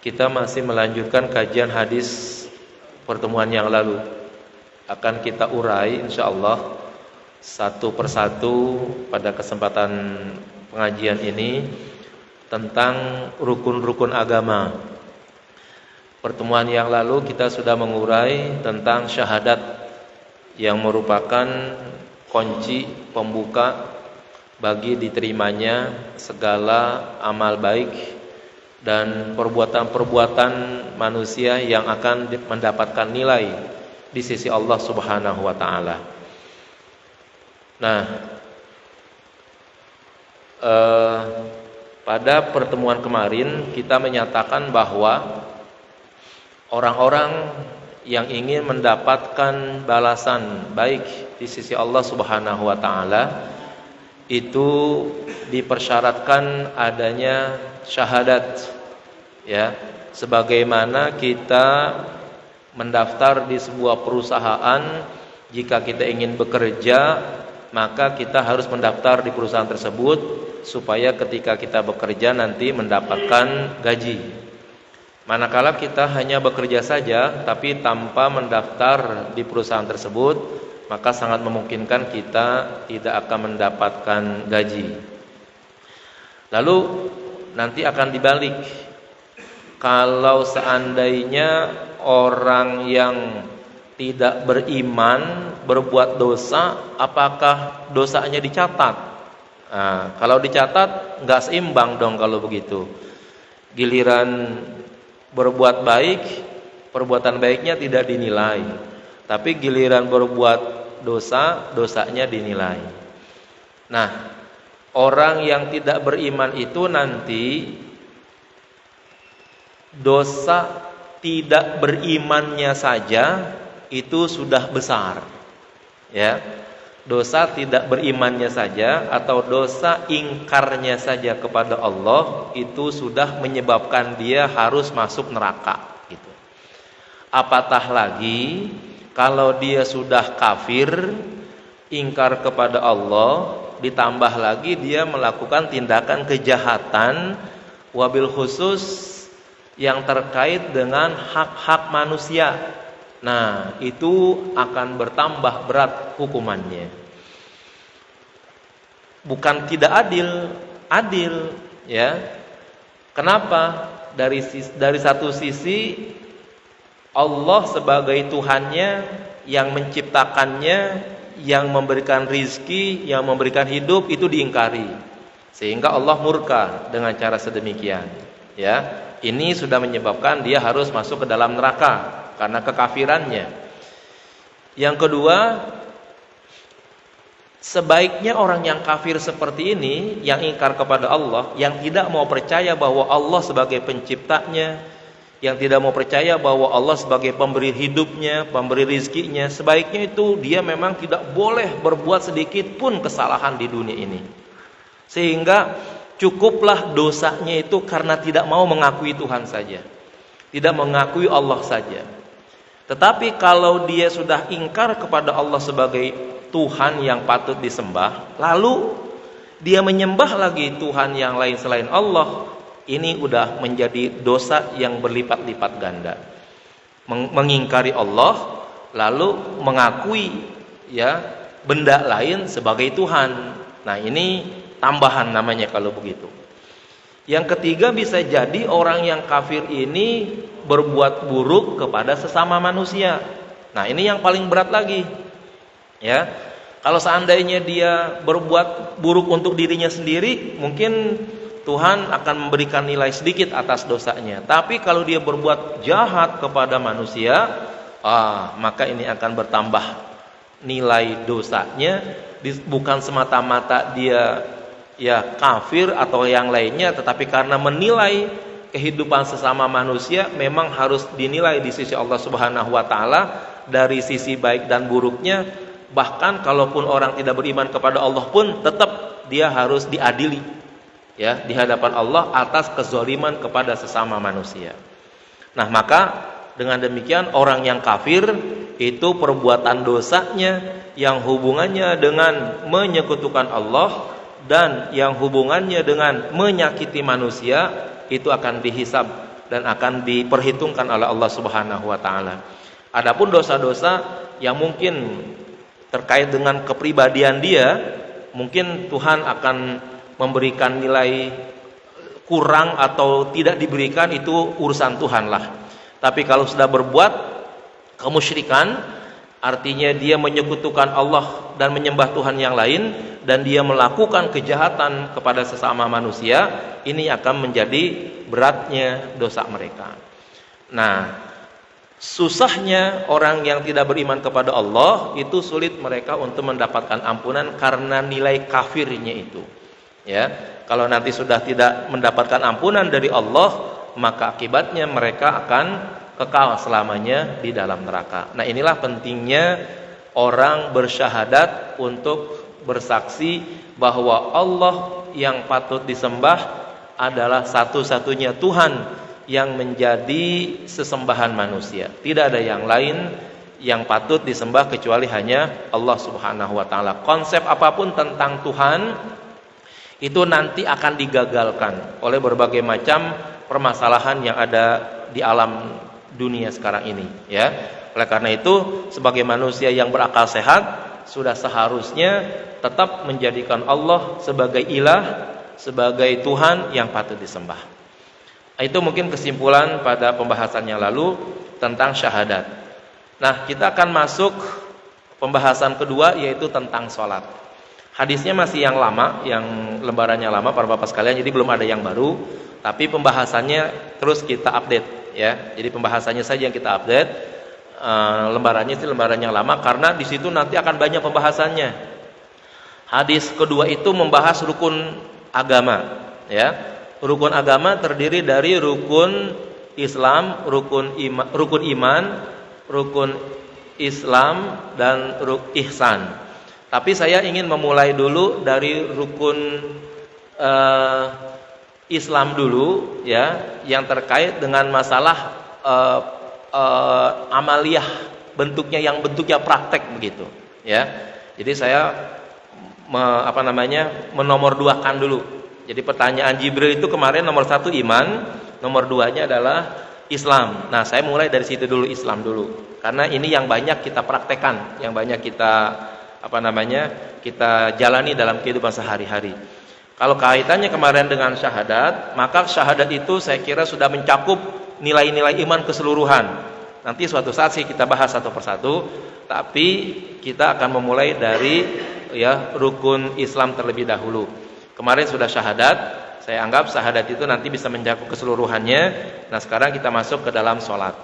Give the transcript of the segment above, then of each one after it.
Kita masih melanjutkan kajian hadis pertemuan yang lalu. Akan kita urai insyaallah satu persatu pada kesempatan pengajian ini tentang rukun-rukun agama. Pertemuan yang lalu kita sudah mengurai tentang syahadat yang merupakan kunci pembuka bagi diterimanya segala amal baik dan perbuatan-perbuatan manusia yang akan mendapatkan nilai di sisi Allah Subhanahu wa taala. Nah, pada pertemuan kemarin kita menyatakan bahwa orang-orang yang ingin mendapatkan balasan baik di sisi Allah Subhanahu wa taala itu dipersyaratkan adanya syahadat, ya, sebagaimana kita mendaftar di sebuah perusahaan. Jika kita ingin bekerja, maka kita harus mendaftar di perusahaan tersebut supaya ketika kita bekerja nanti mendapatkan gaji. Manakala kita hanya bekerja saja tapi tanpa mendaftar di perusahaan tersebut, maka sangat memungkinkan kita tidak akan mendapatkan gaji. Lalu nanti akan dibalik. Kalau seandainya orang yang tidak beriman berbuat dosa, apakah dosanya dicatat? Nah, kalau dicatat nggak seimbang dong kalau begitu. Giliran berbuat baik, perbuatan baiknya tidak dinilai, tapi giliran berbuat dosa, dosanya dinilai. Nah, orang yang tidak beriman itu nanti dosa tidak berimannya saja itu sudah besar, ya. Dosa tidak berimannya saja atau dosa ingkarnya saja kepada Allah itu sudah menyebabkan dia harus masuk neraka, gitu. Apatah lagi kalau dia sudah kafir, ingkar kepada Allah, ditambah lagi dia melakukan tindakan kejahatan, wabil khusus yang terkait dengan hak-hak manusia. Nah, itu akan bertambah berat hukumannya. Bukan tidak adil, adil, ya. Kenapa? Dari satu sisi Allah sebagai Tuhannya yang menciptakannya, yang memberikan rizki, yang memberikan hidup itu diingkari, sehingga Allah murka dengan cara sedemikian, ya. Ini sudah menyebabkan dia harus masuk ke dalam neraka karena kekafirannya. Yang kedua, sebaiknya orang yang kafir seperti ini, yang ingkar kepada Allah, yang tidak mau percaya bahwa Allah sebagai penciptanya, yang tidak mau percaya bahwa Allah sebagai pemberi hidupnya, pemberi rizkinya, sebaiknya itu dia memang tidak boleh berbuat sedikit pun kesalahan di dunia ini. Sehingga cukuplah dosanya itu karena tidak mau mengakui Tuhan saja, tidak mengakui Allah saja. Tetapi kalau dia sudah ingkar kepada Allah sebagai Tuhan yang patut disembah, lalu dia menyembah lagi Tuhan yang lain selain Allah, ini udah menjadi dosa yang berlipat-lipat ganda. Mengingkari Allah lalu mengakui, ya, benda lain sebagai Tuhan. Nah, ini tambahan namanya kalau begitu. Yang ketiga, bisa jadi orang yang kafir ini berbuat buruk kepada sesama manusia. Nah, ini yang paling berat lagi, ya. Kalau seandainya dia berbuat buruk untuk dirinya sendiri, mungkin Tuhan akan memberikan nilai sedikit atas dosanya. Tapi kalau dia berbuat jahat kepada manusia, maka ini akan bertambah nilai dosanya. Bukan semata-mata dia, ya, kafir atau yang lainnya, tetapi karena menilai kehidupan sesama manusia memang harus dinilai di sisi Allah Subhanahu wa taala dari sisi baik dan buruknya. Bahkan kalaupun orang tidak beriman kepada Allah pun tetap dia harus diadili, ya, di hadapan Allah atas kezaliman kepada sesama manusia. Nah, maka dengan demikian orang yang kafir itu perbuatan dosanya yang hubungannya dengan menyekutukan Allah dan yang hubungannya dengan menyakiti manusia itu akan dihisab dan akan diperhitungkan oleh Allah Subhanahu wa taala. Adapun dosa-dosa yang mungkin terkait dengan kepribadian dia, mungkin Tuhan akan memberikan nilai kurang atau tidak diberikan, itu urusan Tuhan lah. Tapi kalau sudah berbuat kemusyrikan, artinya dia menyekutukan Allah dan menyembah Tuhan yang lain, dan dia melakukan kejahatan kepada sesama manusia, ini akan menjadi beratnya dosa mereka. Nah, susahnya orang yang tidak beriman kepada Allah, itu sulit mereka untuk mendapatkan ampunan karena nilai kafirnya itu. Ya, kalau nanti sudah tidak mendapatkan ampunan dari Allah, maka akibatnya mereka akan kekal selamanya di dalam neraka. Nah, inilah pentingnya orang bersyahadat untuk bersaksi bahwa Allah yang patut disembah adalah satu-satunya Tuhan yang menjadi sesembahan manusia. Tidak ada yang lain yang patut disembah kecuali hanya Allah Subhanahu wa taala. Konsep apapun tentang Tuhan itu nanti akan digagalkan oleh berbagai macam permasalahan yang ada di alam dunia sekarang ini, ya. Oleh karena itu, sebagai manusia yang berakal sehat, sudah seharusnya tetap menjadikan Allah sebagai ilah, sebagai Tuhan yang patut disembah. Itu mungkin kesimpulan pada pembahasan yang lalu tentang syahadat. Nah, kita akan masuk pembahasan kedua, yaitu tentang sholat. Hadisnya masih yang lama, yang lembarannya lama para bapak sekalian, jadi belum ada yang baru, tapi pembahasannya terus kita update, ya. Jadi pembahasannya saja yang kita update, lembarannya sih lembaran yang lama, karena di situ nanti akan banyak pembahasannya. Hadis kedua itu membahas rukun agama, ya. Rukun agama terdiri dari rukun Islam, rukun iman, rukun Islam, dan ihsan. Tapi saya ingin memulai dulu dari rukun Islam dulu, ya, yang terkait dengan masalah amaliyah, bentuknya praktek begitu, ya. Jadi saya menomorduakan dulu. Jadi pertanyaan Jibril itu kemarin nomor 1 iman, nomor 2-nya adalah Islam. Nah, saya mulai dari situ dulu, Islam dulu, karena ini yang banyak kita praktekkan, yang banyak kita kita jalani dalam kehidupan sehari-hari. Kalau kaitannya kemarin dengan syahadat, maka syahadat itu saya kira sudah mencakup nilai-nilai iman keseluruhan. Nanti suatu saat sih kita bahas satu persatu, tapi kita akan memulai dari rukun Islam terlebih dahulu. Kemarin sudah syahadat, saya anggap syahadat itu nanti bisa mencakup keseluruhannya. Nah, sekarang kita masuk ke dalam sholat,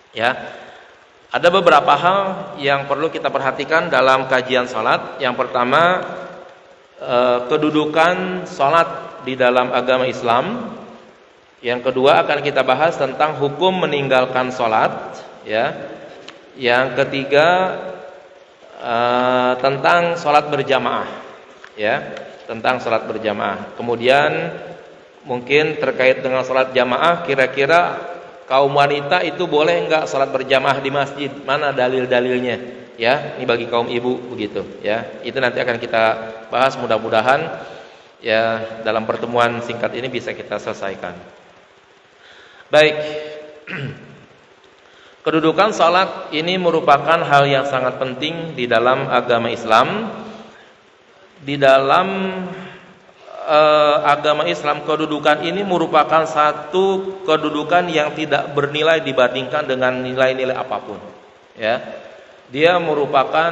ya. Ada beberapa hal yang perlu kita perhatikan dalam kajian sholat. Yang pertama, kedudukan sholat di dalam agama Islam. Yang kedua, akan kita bahas tentang hukum meninggalkan sholat, ya. Yang ketiga, tentang sholat berjamaah, ya, tentang sholat berjamaah. Kemudian mungkin terkait dengan sholat jamaah, kira-kira kaum wanita itu boleh enggak sholat berjamaah di masjid? Mana dalil-dalilnya? Ya, ini bagi kaum ibu begitu, ya. Itu nanti akan kita bahas, mudah-mudahan ya dalam pertemuan singkat ini bisa kita selesaikan. Baik. Kedudukan sholat ini merupakan hal yang sangat penting di dalam agama Islam. Di dalam agama Islam, kedudukan ini merupakan satu kedudukan yang tidak bernilai dibandingkan dengan nilai-nilai apapun, ya. Dia merupakan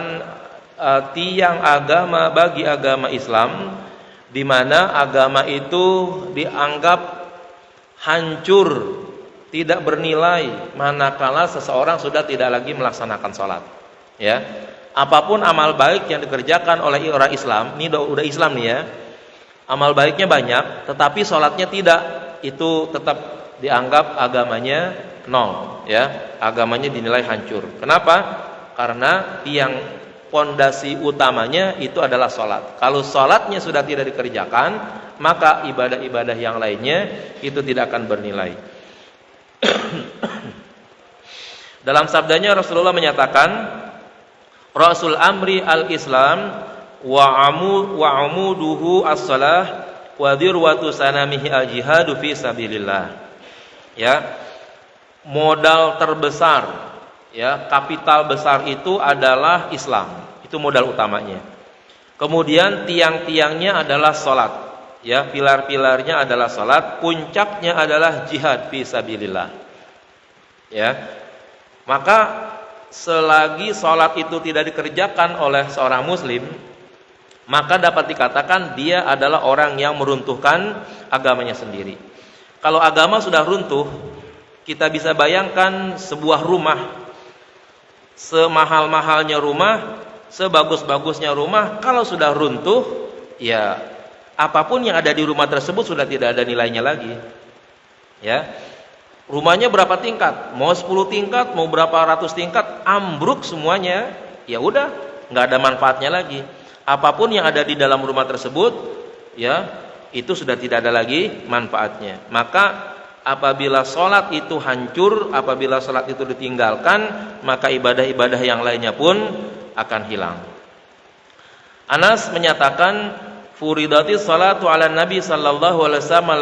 tiang agama bagi agama Islam, di mana agama itu dianggap hancur, tidak bernilai manakala seseorang sudah tidak lagi melaksanakan sholat, ya. Apapun amal baik yang dikerjakan oleh orang Islam, ini udah Islam nih, ya. Amal baiknya banyak, tetapi sholatnya tidak, itu tetap dianggap agamanya nol, ya. Agamanya dinilai hancur. Kenapa? Karena tiang pondasi utamanya itu adalah sholat. Kalau sholatnya sudah tidak dikerjakan, maka ibadah-ibadah yang lainnya itu tidak akan bernilai. Dalam sabdanya Rasulullah menyatakan, Rasul amri al-Islam wa amuduhu as-salah wa dirwatu sanamihi al-jihadu fi sabilillah. Ya, modal terbesar, ya, kapital besar itu adalah Islam. Itu modal utamanya. Kemudian tiang-tiangnya adalah salat, ya, pilar-pilarnya adalah salat, puncaknya adalah jihad fi sabilillah. Ya. Maka selagi salat itu tidak dikerjakan oleh seorang muslim, maka dapat dikatakan dia adalah orang yang meruntuhkan agamanya sendiri. Kalau agama sudah runtuh, kita bisa bayangkan sebuah rumah, semahal-mahalnya rumah, sebagus-bagusnya rumah, kalau sudah runtuh, ya apapun yang ada di rumah tersebut sudah tidak ada nilainya lagi. Ya. Rumahnya berapa tingkat? Mau 10 tingkat, mau berapa ratus tingkat, ambruk semuanya, ya udah, nggak ada manfaatnya lagi. Apapun yang ada di dalam rumah tersebut, ya, itu sudah tidak ada lagi manfaatnya. Maka apabila sholat itu hancur, apabila sholat itu ditinggalkan, maka ibadah-ibadah yang lainnya pun akan hilang. Anas menyatakan, furidati sholatu ala nabi sallallahu alaihi wasallam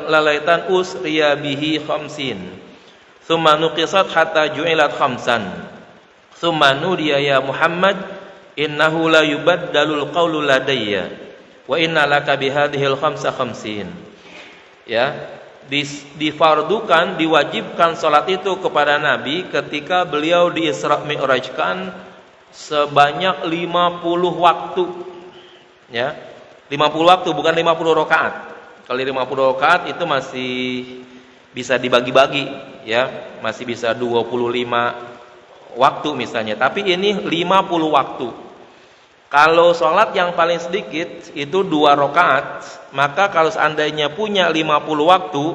lalaitan usriya bihi khamsin thumma nuqisat hatta ju'ilat khamsan thumma nudiya ya Muhammad innahu la yubaddalul qawlu ladayya wa inna laka bihadhil khamsa khamsin. Ya, difardukan, diwajibkan salat itu kepada Nabi ketika beliau di Isra Mi'rajkan sebanyak 50 waktu. Ya, 50 waktu, bukan 50 rakaat. Kalau 50 rakaat itu masih bisa dibagi-bagi, ya, masih bisa 25 waktu misalnya. Tapi ini 50 waktu. Kalau sholat yang paling sedikit itu 2 rakaat, maka kalau seandainya punya 50 waktu,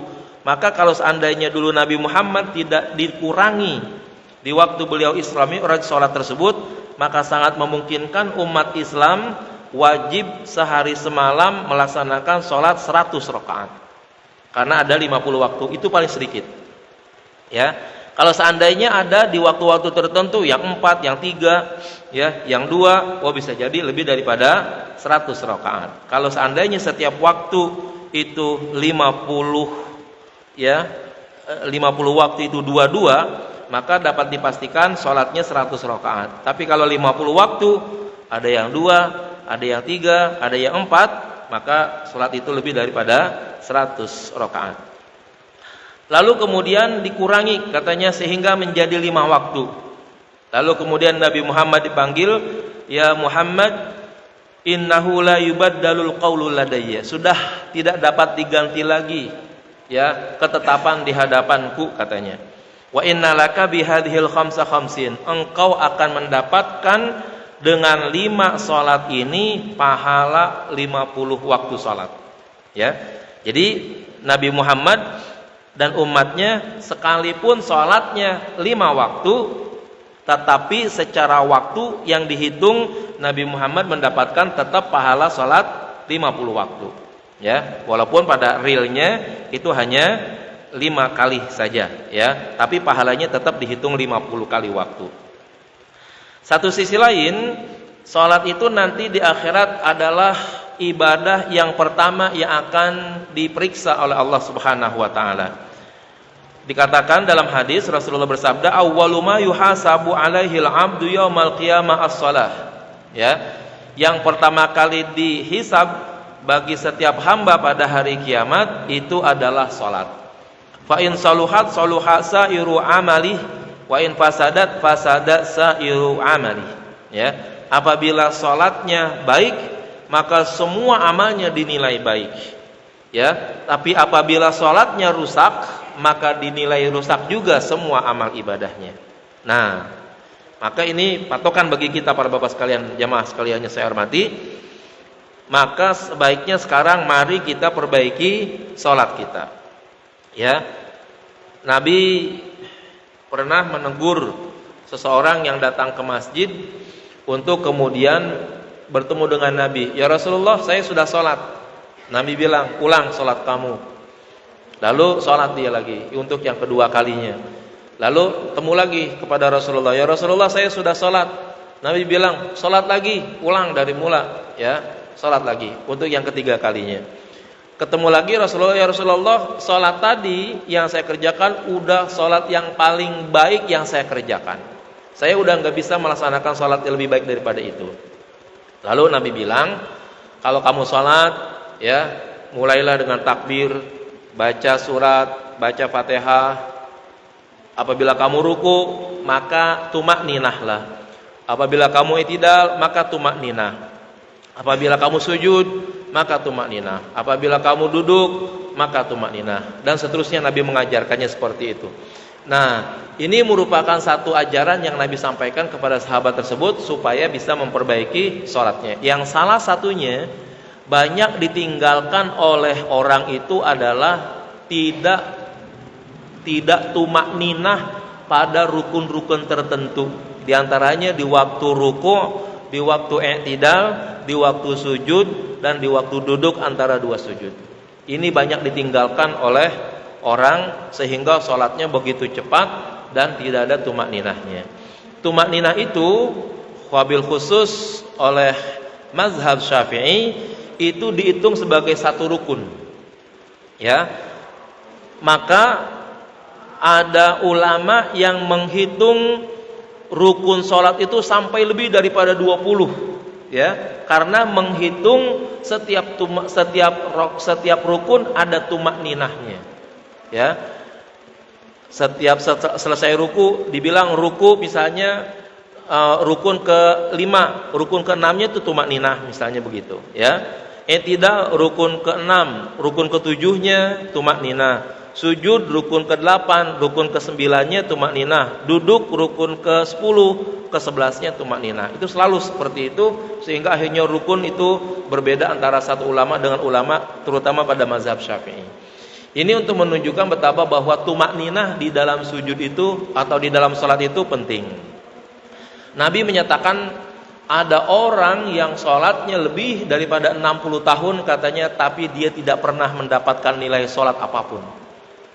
maka kalau seandainya dulu Nabi Muhammad tidak dikurangi di waktu beliau Isra Mi'raj sholat tersebut, maka sangat memungkinkan umat Islam wajib sehari semalam melaksanakan sholat 100 rakaat. Karena ada 50 waktu, itu paling sedikit. Ya. Kalau seandainya ada di waktu-waktu tertentu yang 4, yang 3, ya, yang 2, bisa jadi lebih daripada 100 rakaat. Kalau seandainya setiap waktu itu 50, ya, 50 waktu itu 22, maka dapat dipastikan sholatnya 100 rakaat. Tapi kalau 50 waktu ada yang 2, ada yang 3, ada yang 4, maka sholat itu lebih daripada 100 rakaat. Lalu kemudian dikurangi, katanya, sehingga menjadi 5 waktu. Lalu kemudian Nabi Muhammad dipanggil, ya Muhammad, innahu la yubaddalul qawlu ladayya. Sudah tidak dapat diganti lagi, ya, ketetapan di hadapanku, katanya. Wa innalaka bihadhil khamsa khamsin. Engkau akan mendapatkan dengan 5 salat ini pahala 50 waktu salat. Ya. Jadi Nabi Muhammad dan umatnya sekalipun salatnya 5 waktu, tetapi secara waktu yang dihitung Nabi Muhammad mendapatkan tetap pahala salat 50 waktu. Ya, walaupun pada realnya itu hanya 5 kali saja, ya, tapi pahalanya tetap dihitung 50 kali waktu. Satu sisi lain, salat itu nanti di akhirat adalah ibadah yang pertama yang akan diperiksa oleh Allah Subhanahu wa taala. Dikatakan dalam hadis, Rasulullah bersabda, awwalu ma yuhasabu alaihil 'abdu yaumal qiyamah as-shalah. Ya, yang pertama kali dihisab bagi setiap hamba pada hari kiamat itu adalah salat. Fa in saluhat saluha sairu amali wa in fasadat fasada sairu amali. Ya, apabila salatnya baik, maka semua amalnya dinilai baik. Ya, tapi apabila salatnya rusak, maka dinilai rusak juga semua amal ibadahnya. Nah, maka ini patokan bagi kita para bapak sekalian, jamaah sekalian yang saya hormati. Maka sebaiknya sekarang mari kita perbaiki salat kita. Ya. Nabi pernah menegur seseorang yang datang ke masjid untuk kemudian bertemu dengan Nabi. Ya Rasulullah, saya sudah salat. Nabi bilang, ulang salat kamu. Lalu salat dia lagi untuk yang kedua kalinya. Lalu temu lagi kepada Rasulullah. Ya Rasulullah, saya sudah salat. Nabi bilang, salat lagi, ulang dari mula, ya, salat lagi untuk yang ketiga kalinya. Ketemu lagi Rasulullah, ya Rasulullah, sholat tadi yang saya kerjakan udah sholat yang paling baik yang saya kerjakan. Saya udah nggak bisa melaksanakan sholat yang lebih baik daripada itu. Lalu Nabi bilang, kalau kamu sholat, ya mulailah dengan takbir, baca surat, baca Fatihah. Apabila kamu ruku, maka tumakninahlah. Apabila kamu i'tidal, maka tumakninah. Apabila kamu sujud, maka tumakninah. Apabila kamu duduk, maka tumakninah. Dan seterusnya Nabi mengajarkannya seperti itu. Nah, ini merupakan satu ajaran yang Nabi sampaikan kepada sahabat tersebut supaya bisa memperbaiki sholatnya. Yang salah satunya banyak ditinggalkan oleh orang itu adalah tidak tumakninah pada rukun-rukun tertentu. Di antaranya di waktu ruku, di waktu i'tidal, di waktu sujud, dan di waktu duduk antara dua sujud. Ini banyak ditinggalkan oleh orang sehingga sholatnya begitu cepat dan tidak ada tumakninahnya. Tumakninah itu wabil khusus oleh mazhab Syafi'i itu dihitung sebagai satu rukun. Ya. Maka ada ulama yang menghitung rukun sholat itu sampai lebih daripada 20, ya, karena menghitung setiap rukun ada tumakninahnya, ya. Setiap selesai ruku dibilang ruku misalnya rukun ke-5, rukun ke-6-nya itu tumakninah misalnya begitu, ya. I'tidal rukun ke-6, rukun ke-7-nya tumakninah. Sujud rukun ke-8, rukun ke-9-nya tumakninah. Duduk rukun ke-10, ke-11-nya tumakninah. Itu selalu seperti itu sehingga akhirnya rukun itu berbeda antara satu ulama dengan ulama terutama pada mazhab Syafi'i. Ini untuk menunjukkan betapa bahwa tumakninah di dalam sujud itu atau di dalam salat itu penting. Nabi menyatakan ada orang yang sholatnya lebih daripada 60 tahun katanya, tapi dia tidak pernah mendapatkan nilai sholat apapun.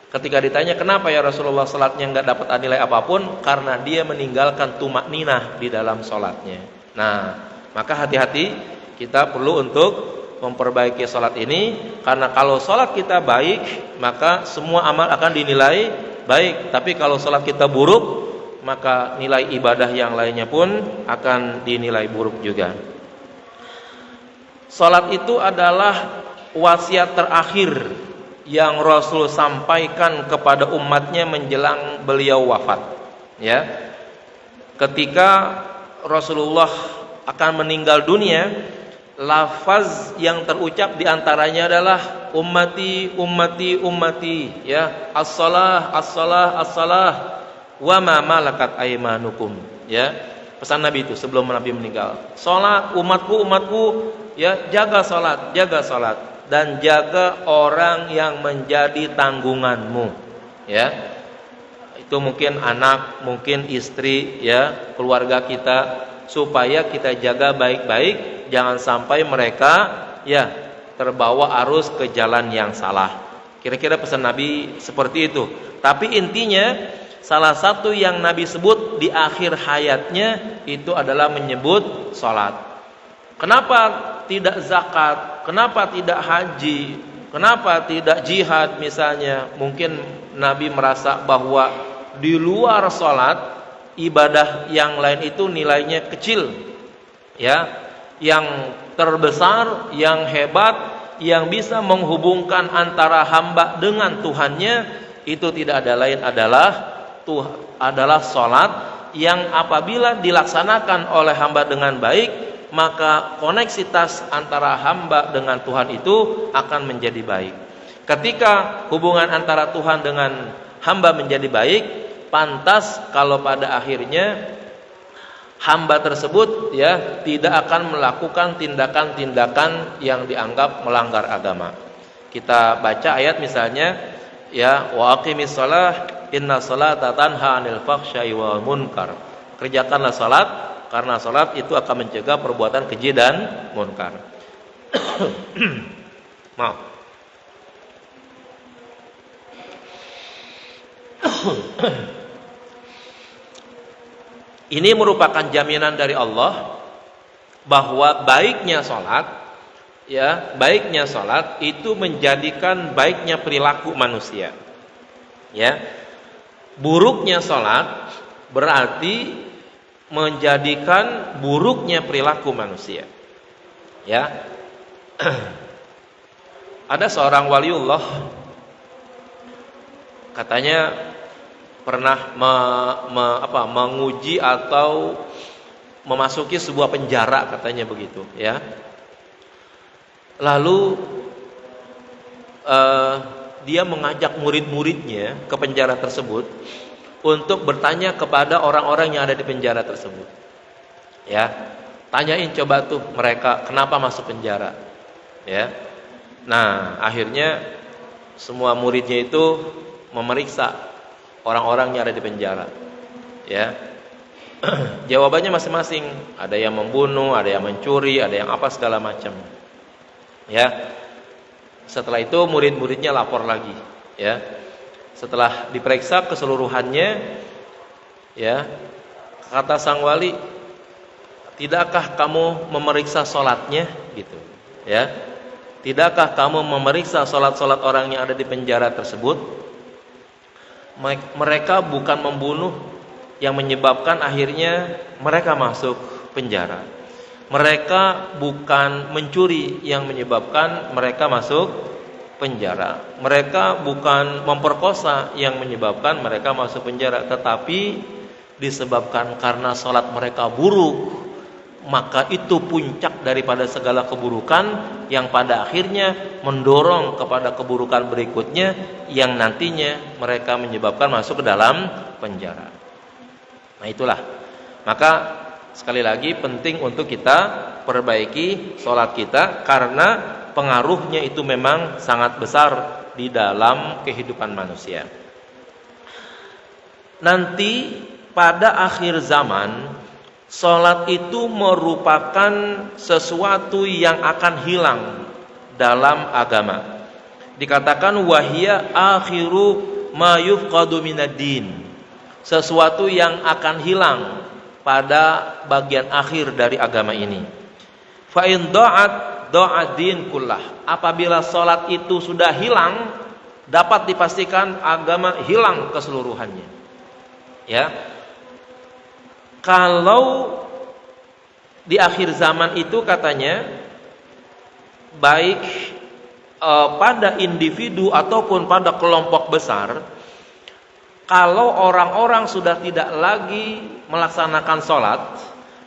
Ketika ditanya kenapa ya Rasulullah sholatnya nggak dapat nilai apapun, karena dia meninggalkan tumakninah di dalam sholatnya. Nah, maka hati-hati kita perlu untuk memperbaiki sholat ini, karena kalau sholat kita baik maka semua amal akan dinilai baik. Tapi kalau sholat kita buruk, maka nilai ibadah yang lainnya pun akan dinilai buruk juga. Sholat itu adalah wasiat terakhir yang Rasul sampaikan kepada umatnya menjelang beliau wafat, ya. Ketika Rasulullah akan meninggal dunia, lafaz yang terucap diantaranya adalah ummati, ummati, ummati, ya. As-salah, as-salah, as-salah, wa ma malakat aymanukum, ya. Pesan Nabi itu sebelum Nabi meninggal. Salat, umatku, umatku, ya, jaga salat, jaga salat. Dan jaga orang yang menjadi tanggunganmu, ya. Itu mungkin anak, mungkin istri, ya, keluarga kita, supaya kita jaga baik-baik, jangan sampai mereka, ya, terbawa arus ke jalan yang salah. Kira-kira pesan Nabi seperti itu. Tapi intinya salah satu yang Nabi sebut di akhir hayatnya itu adalah menyebut salat. Kenapa tidak zakat? Kenapa tidak haji? Kenapa tidak jihad misalnya? Mungkin Nabi merasa bahwa di luar salat ibadah yang lain itu nilainya kecil, ya. Yang terbesar, yang hebat, yang bisa menghubungkan antara hamba dengan Tuhannya itu tidak ada lain adalah salat, yang apabila dilaksanakan oleh hamba dengan baik, maka koneksitas antara hamba dengan Tuhan itu akan menjadi baik. Ketika hubungan antara Tuhan dengan hamba menjadi baik, pantas kalau pada akhirnya hamba tersebut, ya, tidak akan melakukan tindakan-tindakan yang dianggap melanggar agama. Kita baca ayat misalnya, ya, wa aqimis shalah inna sholata tanha 'anil fahsya'i wal munkar. Kerjakanlah salat karena salat itu akan mencegah perbuatan keji dan munkar. Maaf. Ini merupakan jaminan dari Allah bahwa baiknya salat ya, baiknya salat itu menjadikan baiknya perilaku manusia. Ya. Buruknya salat berarti menjadikan buruknya perilaku manusia. Ya. Ada seorang waliullah, katanya pernah menguji atau memasuki sebuah penjara, katanya begitu, ya. Lalu dia mengajak murid-muridnya ke penjara tersebut untuk bertanya kepada orang-orang yang ada di penjara tersebut. Ya, tanyain coba tuh mereka kenapa masuk penjara. Ya, nah akhirnya semua muridnya itu memeriksa orang-orang yang ada di penjara. Ya, jawabannya masing-masing. Ada yang membunuh, ada yang mencuri, ada yang apa segala macam. Ya. Setelah itu murid-muridnya lapor lagi, ya. Setelah diperiksa keseluruhannya, ya, kata sang wali, tidakkah kamu memeriksa sholatnya, gitu, ya? Tidakkah kamu memeriksa sholat-sholat orang yang ada di penjara tersebut? Mereka bukan membunuh yang menyebabkan akhirnya mereka masuk penjara. Mereka bukan mencuri yang menyebabkan mereka masuk penjara. Mereka bukan memperkosa yang menyebabkan mereka masuk penjara. Tetapi disebabkan karena sholat mereka buruk, maka itu puncak daripada segala keburukan yang pada akhirnya mendorong kepada keburukan berikutnya yang nantinya mereka menyebabkan masuk ke dalam penjara. Nah itulah. Maka sekali lagi penting untuk kita perbaiki sholat kita karena pengaruhnya itu memang sangat besar di dalam kehidupan manusia. Nanti pada akhir zaman sholat itu merupakan sesuatu yang akan hilang dalam agama. Dikatakan wahia akhiru ma yufqadu minad-din. Sesuatu yang akan hilang pada bagian akhir dari agama ini. Fa in da'at din kullah. Apabila salat itu sudah hilang, dapat dipastikan agama hilang keseluruhannya. Ya. Kalau di akhir zaman itu katanya baik pada individu ataupun pada kelompok besar, kalau orang-orang sudah tidak lagi melaksanakan sholat,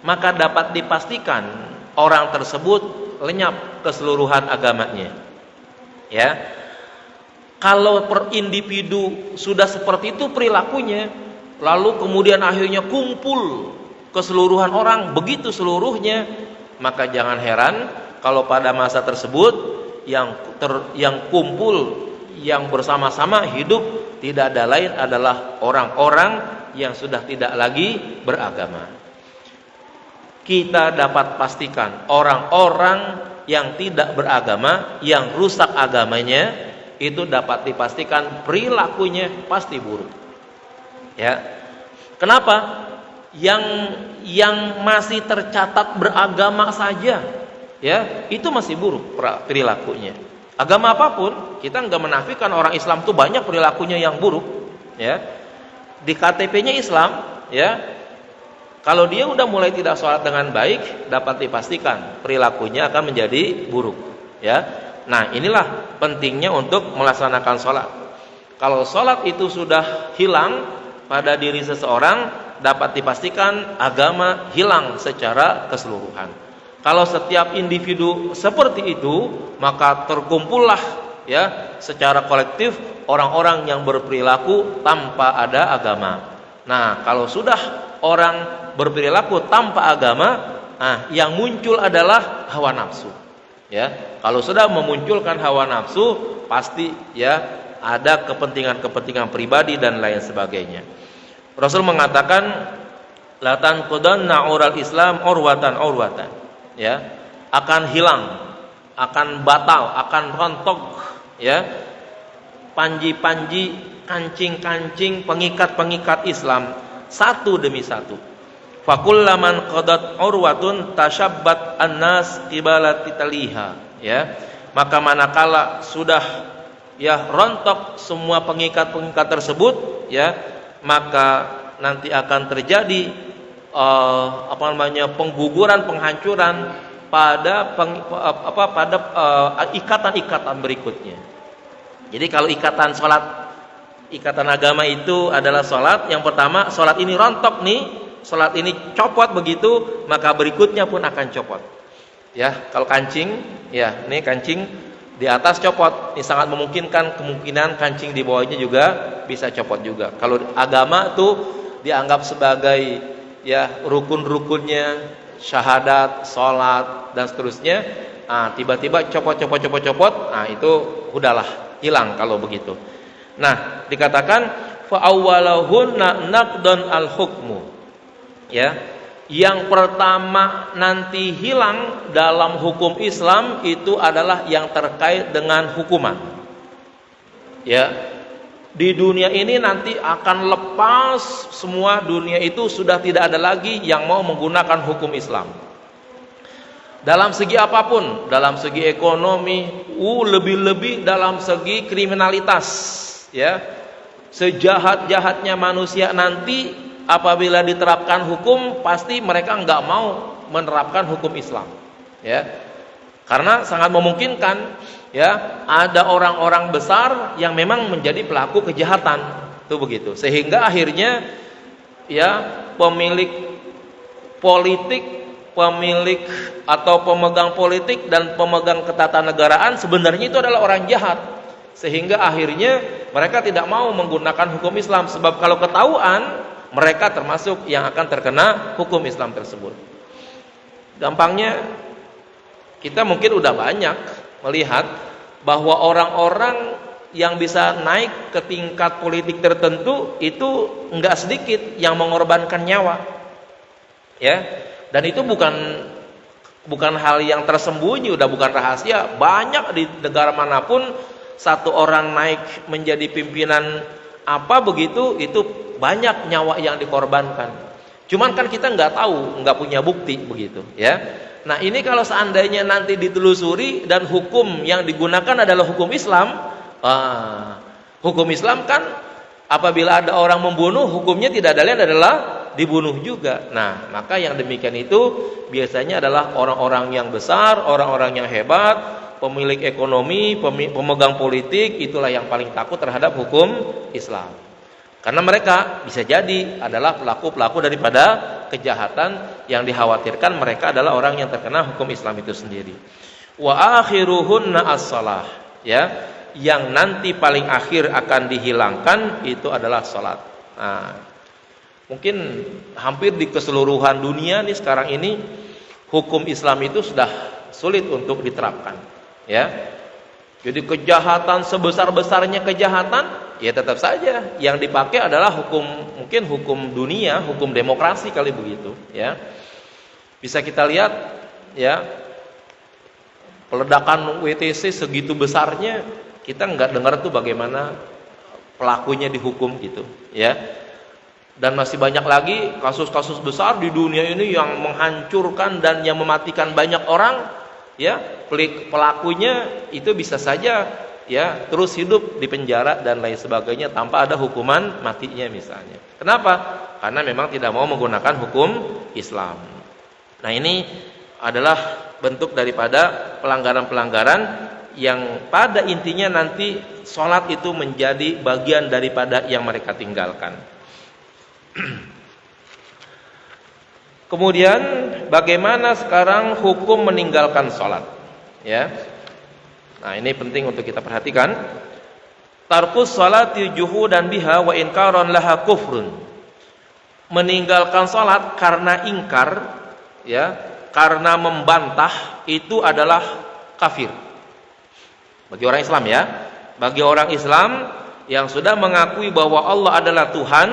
maka dapat dipastikan orang tersebut lenyap keseluruhan agamanya. Ya, kalau per individu sudah seperti itu perilakunya, lalu kemudian akhirnya kumpul keseluruhan orang begitu seluruhnya, maka jangan heran kalau pada masa tersebut yang kumpul, yang bersama-sama hidup tidak ada lain adalah orang-orang yang sudah tidak lagi beragama. Kita dapat pastikan orang-orang yang tidak beragama, yang rusak agamanya, itu dapat dipastikan perilakunya pasti buruk. Ya. Kenapa? Yang masih tercatat beragama saja, ya, itu masih buruk perilakunya. Agama apapun, kita enggak menafikan orang Islam itu banyak perilakunya yang buruk, ya. Di KTP-nya Islam, ya. Kalau dia udah mulai tidak sholat dengan baik, dapat dipastikan perilakunya akan menjadi buruk, ya. Nah, inilah pentingnya untuk melaksanakan sholat. Kalau sholat itu sudah hilang pada diri seseorang, dapat dipastikan agama hilang secara keseluruhan. Kalau setiap individu seperti itu, maka terkumpullah, ya, secara kolektif orang-orang yang berperilaku tanpa ada agama. Nah, kalau sudah orang berperilaku tanpa agama, nah, yang muncul adalah hawa nafsu. Ya, kalau sudah memunculkan hawa nafsu, pasti ya ada kepentingan-kepentingan pribadi dan lain sebagainya. Rasul mengatakan, la tanqudanna ural Islam urwatan. Ya, akan hilang, akan batal, akan rontok, ya, panji-panji, kancing-kancing, pengikat-pengikat Islam satu demi satu. Fakullaman qadat urwatun tashabbat annas qibalati taliha. ya. Maka manakala sudah ya rontok semua pengikat-pengikat tersebut, ya, maka nanti akan terjadi pengguguran, penghancuran pada ikatan-ikatan berikutnya. Jadi kalau ikatan agama itu adalah sholat, yang pertama sholat ini rontok nih, sholat ini copot begitu, maka berikutnya pun akan copot. Ya, kalau kancing, ya, ini kancing di atas copot, ini sangat memungkinkan kemungkinan kancing di bawahnya juga bisa copot juga. Kalau agama tuh dianggap sebagai ya rukun-rukunnya, syahadat, sholat dan seterusnya. Tiba-tiba copot, itu udahlah hilang kalau begitu. Nah, dikatakan fa awwalahunna naqdan al-hukmu. Ya. Yang pertama nanti hilang dalam hukum Islam itu adalah yang terkait dengan hukuman. Ya. Di dunia ini nanti akan lepas semua, dunia itu sudah tidak ada lagi yang mau menggunakan hukum Islam. Dalam segi apapun, dalam segi ekonomi, lebih-lebih dalam segi kriminalitas, ya. Sejahat-jahatnya manusia nanti apabila diterapkan hukum, pasti mereka nggak mau menerapkan hukum Islam, ya, karena sangat memungkinkan, ya, ada orang-orang besar yang memang menjadi pelaku kejahatan, tuh begitu, sehingga akhirnya, ya, pemilik politik, pemilik atau pemegang politik dan pemegang ketatanegaraan sebenarnya itu adalah orang jahat, sehingga akhirnya mereka tidak mau menggunakan hukum Islam, sebab kalau ketahuan mereka termasuk yang akan terkena hukum Islam tersebut. Gampangnya, kita mungkin udah banyak melihat bahwa orang-orang yang bisa naik ke tingkat politik tertentu itu enggak sedikit yang mengorbankan nyawa, ya. Dan itu bukan hal yang tersembunyi, udah bukan rahasia. Banyak di negara manapun satu orang naik menjadi pimpinan apa begitu, itu banyak nyawa yang dikorbankan. Cuman kan kita nggak tahu, nggak punya bukti begitu, ya. Nah, ini kalau seandainya nanti ditelusuri dan hukum yang digunakan adalah hukum Islam, hukum Islam kan apabila ada orang membunuh, hukumnya tidak ada lain adalah dibunuh juga. Nah, maka yang demikian itu biasanya adalah orang-orang yang besar, orang-orang yang hebat, pemilik ekonomi, pemegang politik, itulah yang paling takut terhadap hukum Islam. Karena mereka bisa jadi adalah pelaku-pelaku daripada kejahatan yang dikhawatirkan mereka adalah orang yang terkena hukum Islam itu sendiri. Wa akhiruhunna as-shalah, ya, yang nanti paling akhir akan dihilangkan itu adalah salat. Nah, mungkin hampir di keseluruhan dunia nih sekarang ini hukum Islam itu sudah sulit untuk diterapkan, ya. Jadi kejahatan sebesar-besarnya kejahatan, ya tetap saja yang dipakai adalah mungkin hukum dunia, hukum demokrasi kali begitu, ya. Bisa kita lihat, ya, peledakan WTC segitu besarnya, kita nggak dengar tuh bagaimana pelakunya dihukum gitu, ya. Dan masih banyak lagi kasus-kasus besar di dunia ini yang menghancurkan dan yang mematikan banyak orang, ya. Pelakunya itu bisa saja, ya, terus hidup di penjara dan lain sebagainya tanpa ada hukuman matinya misalnya. Kenapa? Karena memang tidak mau menggunakan hukum Islam. Nah, ini adalah bentuk daripada pelanggaran-pelanggaran yang pada intinya nanti sholat itu menjadi bagian daripada yang mereka tinggalkan. Kemudian bagaimana sekarang hukum meninggalkan sholat, ya. Nah, ini penting untuk kita perhatikan. Tarkus sholati juhudan biha wa inkaron laha kufrun. Meninggalkan sholat karena ingkar, ya, karena membantah, itu adalah kafir bagi orang Islam, ya. Bagi orang Islam yang sudah mengakui bahwa Allah adalah Tuhan,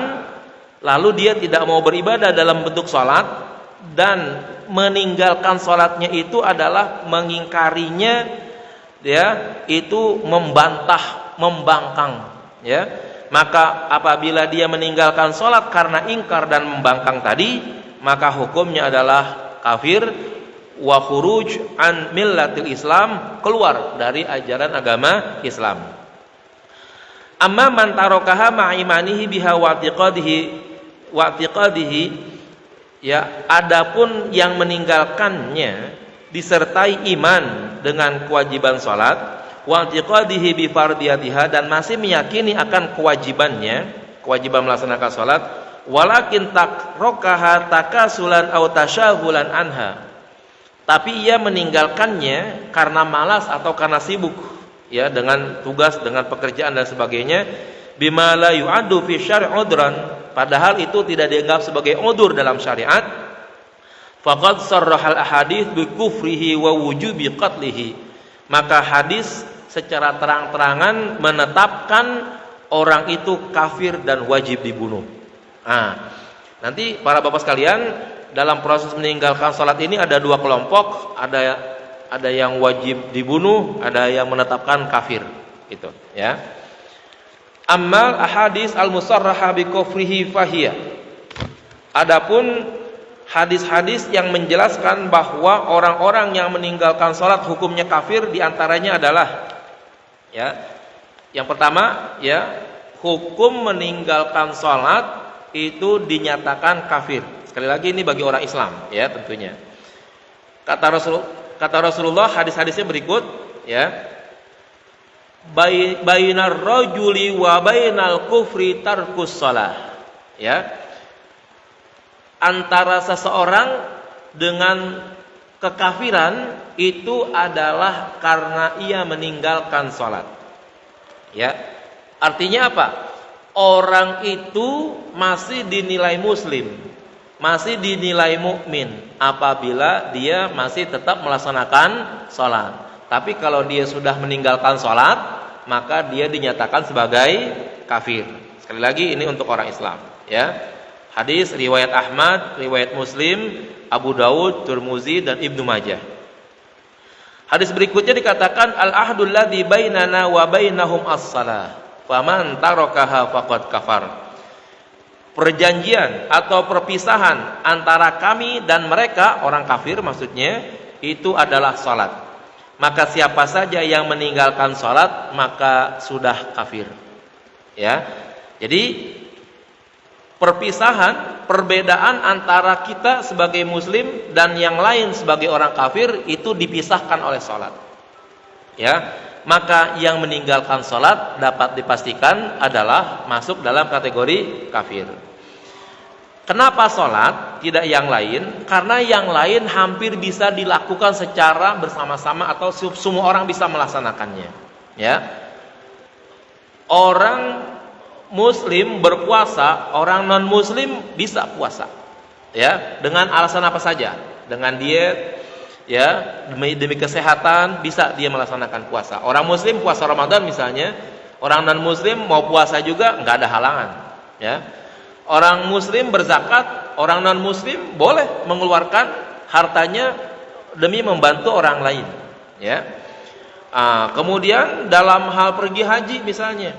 lalu dia tidak mau beribadah dalam bentuk sholat, dan meninggalkan sholatnya itu adalah mengingkarinya, ya, itu membantah, membangkang, ya. Maka apabila dia meninggalkan sholat karena ingkar dan membangkang tadi, maka hukumnya adalah kafir. wa khuruj an millatil Islam, keluar dari ajaran agama Islam. Amma man tarakaha ma'imanihi biha wa i'tiqadihi, ya, adapun yang meninggalkannya disertai iman dengan kewajiban salat, wa i'tiqadihi bi fardiyatiha, dan masih meyakini akan kewajibannya, kewajiban melaksanakan salat, walakin takrakaha takasulan aw tasyahulan anha, tapi ia meninggalkannya karena malas atau karena sibuk, ya, dengan tugas, dengan pekerjaan dan sebagainya, bima la yu'addu fi syar'i udran, padahal itu tidak dianggap sebagai udzur dalam syariat, faqad sarrahal ahadits bi kufrihi wa wujubi qatlihi, maka hadis secara terang-terangan menetapkan orang itu kafir dan wajib dibunuh. Nah, nanti para bapak sekalian, dalam proses meninggalkan salat ini ada dua kelompok, ada yang wajib dibunuh, ada yang menetapkan kafir, gitu, ya. Ammal ahadits al-musarrahah bi kufrihi fahiyah, adapun hadis-hadis yang menjelaskan bahwa orang-orang yang meninggalkan salat hukumnya kafir, diantaranya adalah, ya, yang pertama, ya, hukum meninggalkan salat itu dinyatakan kafir. Sekali lagi ini bagi orang Islam, ya, tentunya. Kata Rasulullah, hadis-hadisnya berikut, ya. Bainar rajuli wa bainal kufri tarkus shalah, ya. Antara seseorang dengan kekafiran itu adalah karena ia meninggalkan salat. Ya. Artinya apa? Orang itu masih dinilai muslim, masih dinilai mukmin apabila dia masih tetap melaksanakan salat. Tapi kalau dia sudah meninggalkan salat, maka dia dinyatakan sebagai kafir. Sekali lagi ini untuk orang Islam, ya. Hadis riwayat Ahmad, riwayat Muslim, Abu Dawud, Tirmizi dan Ibnu Majah. Hadis berikutnya dikatakan al-ahdul ladzi bainana wa bainahum as-shalah, faman tarakaha faqad kafar. Perjanjian atau perpisahan antara kami dan mereka, orang kafir maksudnya, itu adalah salat. Maka siapa saja yang meninggalkan salat maka sudah kafir. Ya. Jadi perpisahan, perbedaan antara kita sebagai muslim dan yang lain sebagai orang kafir itu dipisahkan oleh salat. Ya, maka yang meninggalkan salat dapat dipastikan adalah masuk dalam kategori kafir. Kenapa salat tidak yang lain? Karena yang lain hampir bisa dilakukan secara bersama-sama atau semua orang bisa melaksanakannya. Ya. Orang muslim berpuasa, orang non muslim bisa puasa, ya, dengan alasan apa saja, dengan diet, ya, demi kesehatan bisa dia melaksanakan puasa. Orang muslim puasa Ramadan misalnya, orang non muslim mau puasa juga nggak ada halangan, ya. Orang muslim berzakat, orang non muslim boleh mengeluarkan hartanya demi membantu orang lain, ya. Kemudian dalam hal pergi haji misalnya,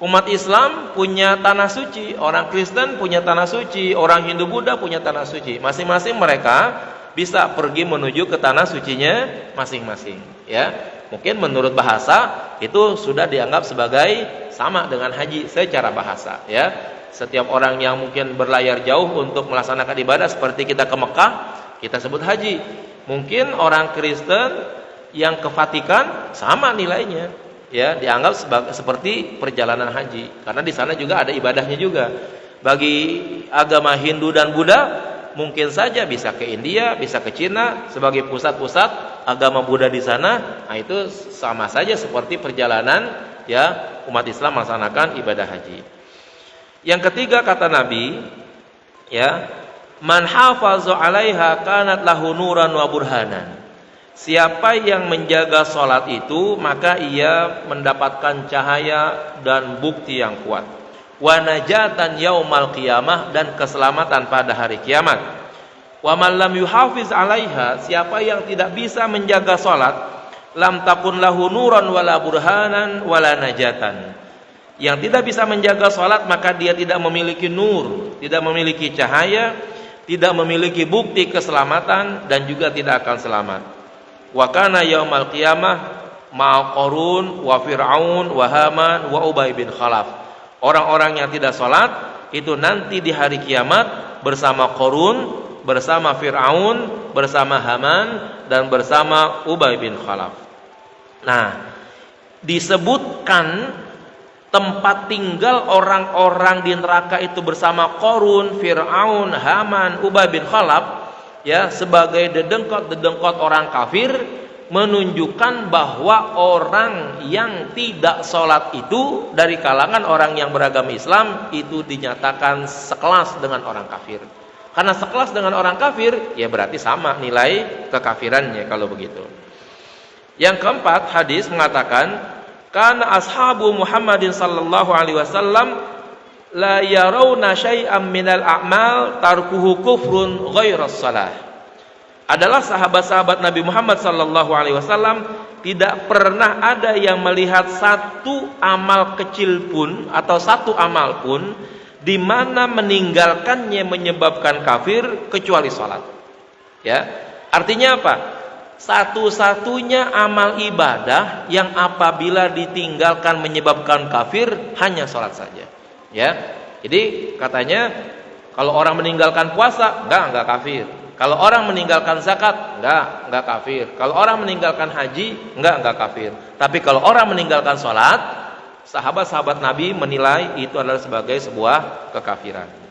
umat Islam punya tanah suci, orang Kristen punya tanah suci, orang Hindu Buddha punya tanah suci. Masing-masing mereka bisa pergi menuju ke tanah sucinya masing-masing, ya. Mungkin menurut bahasa itu sudah dianggap sebagai sama dengan haji secara bahasa, ya. Setiap orang yang mungkin berlayar jauh untuk melaksanakan ibadah seperti kita ke Mekah, kita sebut haji. Mungkin orang Kristen yang ke Vatikan sama nilainya, ya, dianggap seperti perjalanan haji karena di sana juga ada ibadahnya juga. Bagi agama Hindu dan Buddha mungkin saja bisa ke India, bisa ke Cina sebagai pusat-pusat agama Buddha di sana. Nah, itu sama saja seperti perjalanan, ya, umat Islam melaksanakan ibadah haji. Yang ketiga kata Nabi, ya, man hafaza 'alaiha kanat lahu nuran wa burhanan. Siapa yang menjaga salat itu maka ia mendapatkan cahaya dan bukti yang kuat. Wa najatan yaumal qiyamah, dan keselamatan pada hari kiamat. Wa man lam yuhafiz 'alaiha, siapa yang tidak bisa menjaga salat, lam takun lahu nuran wala burhanan wala najatan. Yang tidak bisa menjaga salat maka dia tidak memiliki nur, tidak memiliki cahaya, tidak memiliki bukti keselamatan dan juga tidak akan selamat. Wa kana yaumal qiyamah ma'a Qarun wa Fir'aun wa Haman wa Ubay bin Khalaf. Orang-orang yang tidak salat itu nanti di hari kiamat bersama Qarun, bersama Fir'aun, bersama Haman dan bersama Ubay bin Khalaf. Nah, disebutkan tempat tinggal orang-orang di neraka itu bersama Qarun, Fir'aun, Haman, Ubay bin Khalaf ya sebagai dedengkot orang kafir, menunjukkan bahwa orang yang tidak sholat itu dari kalangan orang yang beragama Islam itu dinyatakan sekelas dengan orang kafir. Karena sekelas dengan orang kafir ya berarti sama nilai kekafirannya kalau begitu. Yang keempat, hadis mengatakan kana ashabu Muhammadin sallallahu alaihi wasallam la yarawna syai'an minal a'mal tarkuhu kufrun ghairas salah. Adalah sahabat-sahabat Nabi Muhammad sallallahu alaihi wasallam tidak pernah ada yang melihat satu amal kecil pun atau satu amal pun di mana meninggalkannya menyebabkan kafir kecuali salat. Ya. Artinya apa? Satu-satunya amal ibadah yang apabila ditinggalkan menyebabkan kafir hanya sholat saja. Ya, jadi katanya kalau orang meninggalkan puasa enggak kafir. Kalau orang meninggalkan zakat enggak kafir. Kalau orang meninggalkan haji enggak kafir. Tapi kalau orang meninggalkan sholat, sahabat-sahabat Nabi menilai itu adalah sebagai sebuah kekafiran.